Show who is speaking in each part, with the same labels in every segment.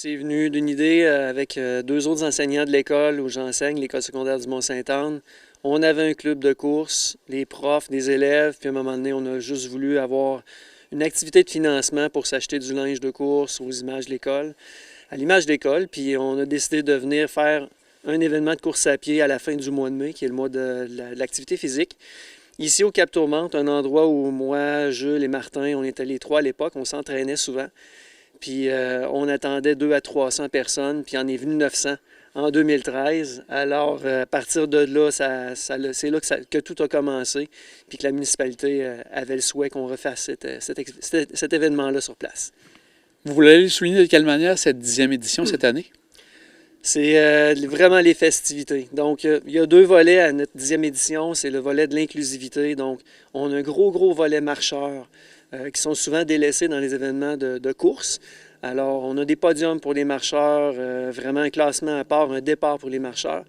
Speaker 1: C'est venu d'une idée avec deux autres enseignants de l'école où j'enseigne, l'école secondaire du Mont-Sainte-Anne. On avait un club de course, les profs, des élèves, puis à un moment donné, on a juste voulu avoir une activité de financement pour s'acheter du linge de course aux images de l'école, à l'image d'école, puis on a décidé de venir faire un événement de course à pied à la fin du mois de mai, qui est le mois de l'activité physique. Ici au Cap-Tourmente, un endroit où moi, Jules et Martin, on était les trois à l'époque, on s'entraînait souvent. Puis on attendait 200 à 300 personnes, puis il en est venu 900 en 2013. Alors, à partir de là, c'est là que tout a commencé, puis que la municipalité avait le souhait qu'on refasse cet événement-là sur place.
Speaker 2: Vous voulez le souligner de quelle manière cette 10e édition cette année?
Speaker 1: C'est vraiment les festivités. Donc, il y a deux volets à notre 10e édition. C'est le volet de l'inclusivité. Donc, on a un gros volet marcheurs qui sont souvent délaissés dans les événements de course. Alors, on a des podiums pour les marcheurs, vraiment un classement à part, un départ pour les marcheurs.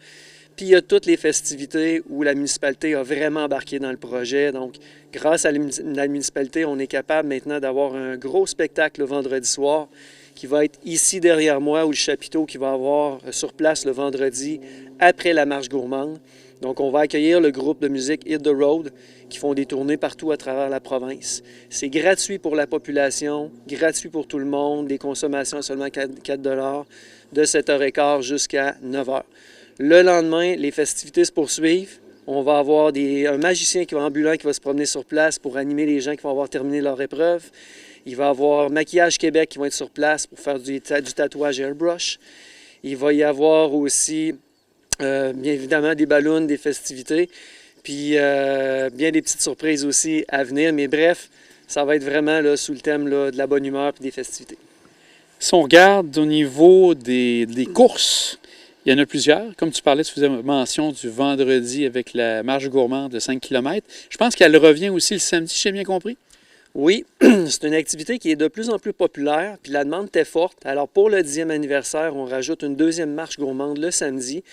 Speaker 1: Puis, il y a toutes les festivités où la municipalité a vraiment embarqué dans le projet. Donc, grâce à la municipalité, on est capable maintenant d'avoir un gros spectacle le vendredi soir qui va être ici derrière moi, ou le chapiteau qui va avoir sur place le vendredi après la marche gourmande. Donc, on va accueillir le groupe de musique Hit the Road qui font des tournées partout à travers la province. C'est gratuit pour la population, gratuit pour tout le monde, les consommations à seulement 4 $ de 7h15 jusqu'à 9h. Le lendemain, les festivités se poursuivent. On va avoir un magicien ambulant qui va se promener sur place pour animer les gens qui vont avoir terminé leur épreuve. Il va y avoir Maquillage Québec qui vont être sur place pour faire du tatouage airbrush. Il va y avoir aussi, bien évidemment, des ballons, des festivités, puis bien des petites surprises aussi à venir. Mais bref, ça va être vraiment là, sous le thème là, de la bonne humeur et des festivités.
Speaker 2: Si on regarde au niveau des courses, il y en a plusieurs. Comme tu parlais, tu faisais mention du vendredi avec la marche gourmande de 5 km. Je pense qu'elle revient aussi le samedi, si j'ai bien compris.
Speaker 1: Oui, c'est une activité qui est de plus en plus populaire, puis la demande était forte. Alors pour le 10e anniversaire, on rajoute une deuxième marche gourmande le samedi,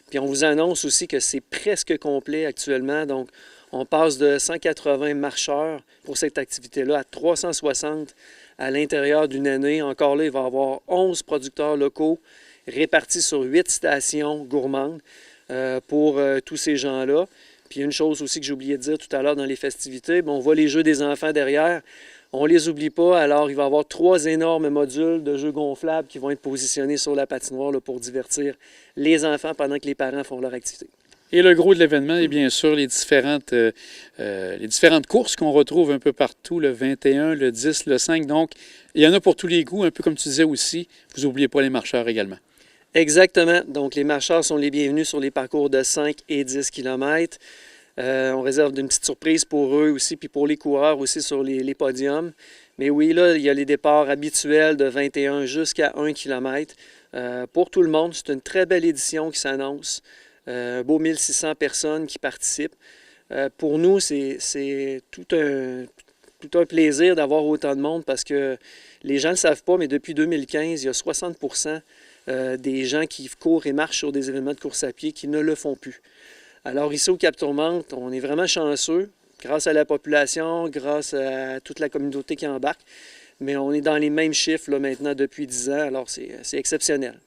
Speaker 1: puis on vous annonce aussi que c'est presque complet actuellement. Donc on passe de 180 marcheurs pour cette activité-là à 360 à l'intérieur d'une année. Encore là, il va y avoir 11 producteurs locaux répartis sur 8 stations gourmandes pour tous ces gens-là. Puis une chose aussi que j'ai oublié de dire tout à l'heure dans les festivités, on voit les jeux des enfants derrière. On ne les oublie pas. Alors, il va y avoir 3 énormes modules de jeux gonflables qui vont être positionnés sur la patinoire là, pour divertir les enfants pendant que les parents font leur activité.
Speaker 2: Et le gros de l'événement est bien sûr les différentes courses qu'on retrouve un peu partout, le 21, le 10, le 5. Donc, il y en a pour tous les goûts, un peu comme tu disais aussi. Vous n'oubliez pas les marcheurs également.
Speaker 1: Exactement. Donc, les marcheurs sont les bienvenus sur les parcours de 5 et 10 km. On réserve une petite surprise pour eux aussi, puis pour les coureurs aussi sur les podiums. Mais oui, là, il y a les départs habituels de 21 jusqu'à 1 km. Pour tout le monde, c'est une très belle édition qui s'annonce. Un beau 1600 personnes qui participent. Pour nous, c'est tout un plaisir d'avoir autant de monde parce que les gens ne le savent pas, mais depuis 2015, il y a 60 des gens qui courent et marchent sur des événements de course à pied qui ne le font plus. Alors ici au Cap-Tourmente, on est vraiment chanceux, grâce à la population, grâce à toute la communauté qui embarque, mais on est dans les mêmes chiffres là, maintenant depuis 10 ans, alors c'est exceptionnel.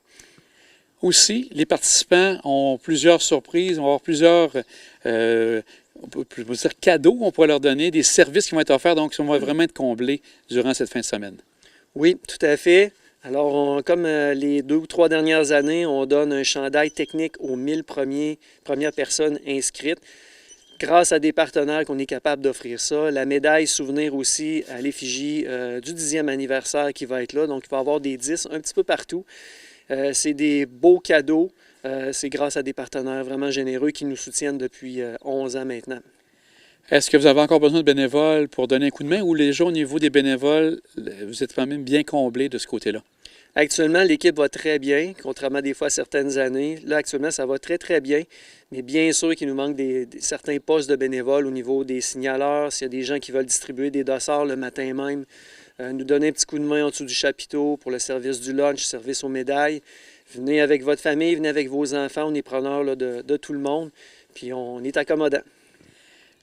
Speaker 2: Aussi, les participants ont plusieurs surprises, vont avoir plusieurs on peut dire cadeaux qu'on pourrait leur donner, des services qui vont être offerts, donc qui vont vraiment être comblés durant cette fin de semaine.
Speaker 1: Oui, tout à fait. Alors, comme les 2 ou 3 dernières années, on donne un chandail technique aux 1000 premières personnes inscrites. Grâce à des partenaires qu'on est capable d'offrir ça. La médaille souvenir aussi à l'effigie du 10e anniversaire qui va être là. Donc, il va y avoir des 10 un petit peu partout. C'est des beaux cadeaux. C'est grâce à des partenaires vraiment généreux qui nous soutiennent depuis 11 ans maintenant.
Speaker 2: Est-ce que vous avez encore besoin de bénévoles pour donner un coup de main ou les gens au niveau des bénévoles, vous êtes quand même bien comblés de ce côté-là?
Speaker 1: Actuellement, l'équipe va très bien, contrairement des fois à certaines années. Là, actuellement, ça va très bien. Mais bien sûr qu'il nous manque certains postes de bénévoles au niveau des signaleurs. S'il y a des gens qui veulent distribuer des dossards le matin même, nous donner un petit coup de main en dessous du chapiteau pour le service du lunch, service aux médailles. Venez avec votre famille, venez avec vos enfants. On est preneurs là, de tout le monde. Puis on est accommodant.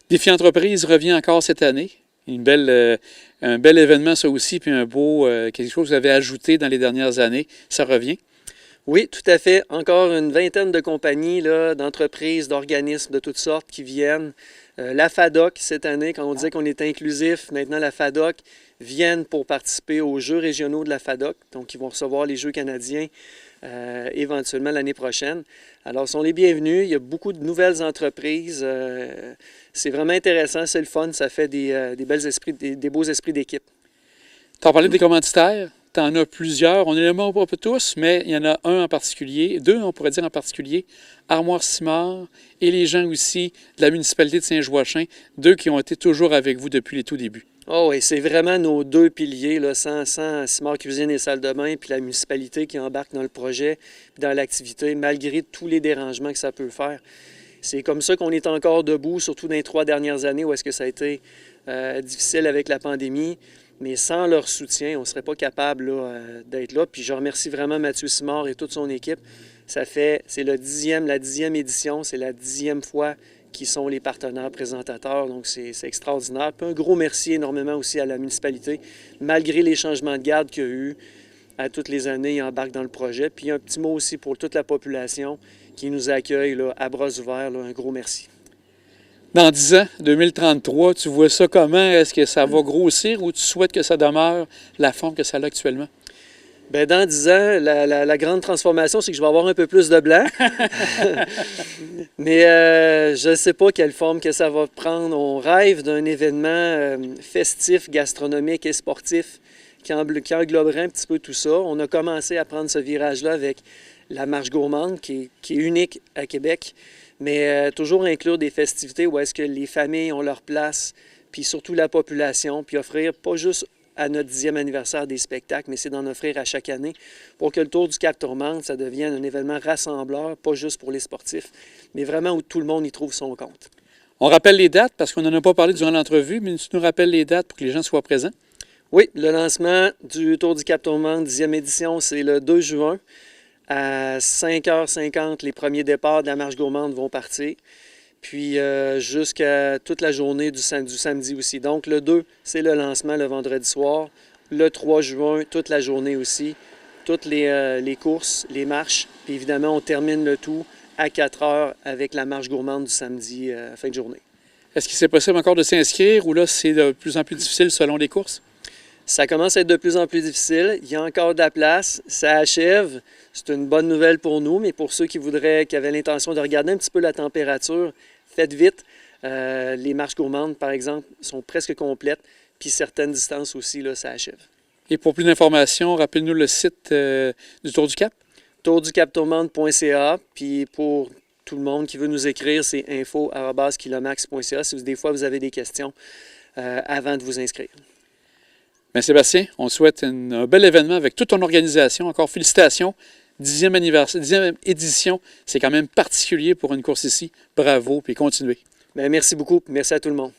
Speaker 2: Défi Entreprise revient encore cette année. Un bel événement, ça aussi, puis un beau, quelque chose que vous avez ajouté dans les dernières années. Ça revient?
Speaker 1: Oui, tout à fait. Encore une vingtaine de compagnies, là, d'entreprises, d'organismes de toutes sortes qui viennent. La FADOC, cette année, quand on disait qu'on était inclusif, maintenant la FADOC viennent pour participer aux Jeux régionaux de la FADOC. Donc, ils vont recevoir les Jeux canadiens éventuellement l'année prochaine. Alors, ils sont les bienvenus. Il y a beaucoup de nouvelles entreprises. C'est vraiment intéressant, c'est le fun. Ça fait des beaux esprits d'équipe.
Speaker 2: Tu as parlé des commanditaires. Tu en as plusieurs. On ne les nomme pas tous, mais il y en a un en particulier, deux, on pourrait dire en particulier, Armoire Simard et les gens aussi de la municipalité de Saint-Joachim, deux qui ont été toujours avec vous depuis les tout débuts.
Speaker 1: Oh oui, c'est vraiment nos deux piliers, là, sans Simard Cuisine et Salle de bain, puis la municipalité qui embarque dans le projet, puis dans l'activité, malgré tous les dérangements que ça peut faire. C'est comme ça qu'on est encore debout, surtout dans les 3 dernières années où est-ce que ça a été difficile avec la pandémie. Mais sans leur soutien, on ne serait pas capable d'être là. Puis je remercie vraiment Mathieu Simard et toute son équipe. C'est la 10e édition, c'est la 10e fois qu'ils sont les partenaires présentateurs. Donc c'est extraordinaire. Puis un gros merci énormément aussi à la municipalité. Malgré les changements de garde qu'il y a eu, à toutes les années, ils embarquent dans le projet. Puis un petit mot aussi pour toute la population qui nous accueille là, à bras ouverts. Là, un gros merci.
Speaker 2: Dans 10 ans, 2033, tu vois ça comment? Est-ce que ça va grossir ou tu souhaites que ça demeure la forme que ça a actuellement?
Speaker 1: Bien, dans 10 ans, la grande transformation, c'est que je vais avoir un peu plus de blanc. Mais je ne sais pas quelle forme que ça va prendre. On rêve d'un événement festif, gastronomique et sportif qui engloberait un petit peu tout ça. On a commencé à prendre ce virage-là avec la marche gourmande qui est unique à Québec. Mais toujours inclure des festivités où est-ce que les familles ont leur place, puis surtout la population, puis offrir pas juste à notre 10e anniversaire des spectacles, mais c'est d'en offrir à chaque année pour que le Tour du Cap Tourmente, ça devienne un événement rassembleur, pas juste pour les sportifs, mais vraiment où tout le monde y trouve son compte.
Speaker 2: On rappelle les dates, parce qu'on n'en a pas parlé durant l'entrevue, mais tu nous rappelles les dates pour que les gens soient présents?
Speaker 1: Oui, le lancement du Tour du Cap Tourmente, 10e édition, c'est le 2 juin. À 5h50, les premiers départs de la marche gourmande vont partir. Puis jusqu'à toute la journée du samedi aussi. Donc le 2, c'est le lancement le vendredi soir. Le 3 juin, toute la journée aussi. Toutes les courses, les marches. Puis évidemment, on termine le tout à 4h avec la marche gourmande du samedi fin de journée.
Speaker 2: Est-ce qu'il c'est possible encore de s'inscrire ou là, c'est de plus en plus difficile selon les courses?
Speaker 1: Ça commence à être de plus en plus difficile. Il y a encore de la place. Ça achève. C'est une bonne nouvelle pour nous, mais pour ceux qui avaient l'intention de regarder un petit peu la température, faites vite. Les marches gourmandes, par exemple, sont presque complètes. Puis certaines distances aussi, là, ça achève.
Speaker 2: Et pour plus d'informations, rappelle-nous le site du Tour du Cap.
Speaker 1: tourducaptourmente.ca. Puis pour tout le monde qui veut nous écrire, c'est info@kilomax.ca si des fois vous avez des questions avant de vous inscrire.
Speaker 2: Bien, Sébastien, on souhaite un bel événement avec toute ton organisation. Encore félicitations. 10e anniversaire, 10e édition. C'est quand même particulier pour une course ici. Bravo, puis continuez.
Speaker 1: Bien, merci beaucoup. Merci à tout le monde.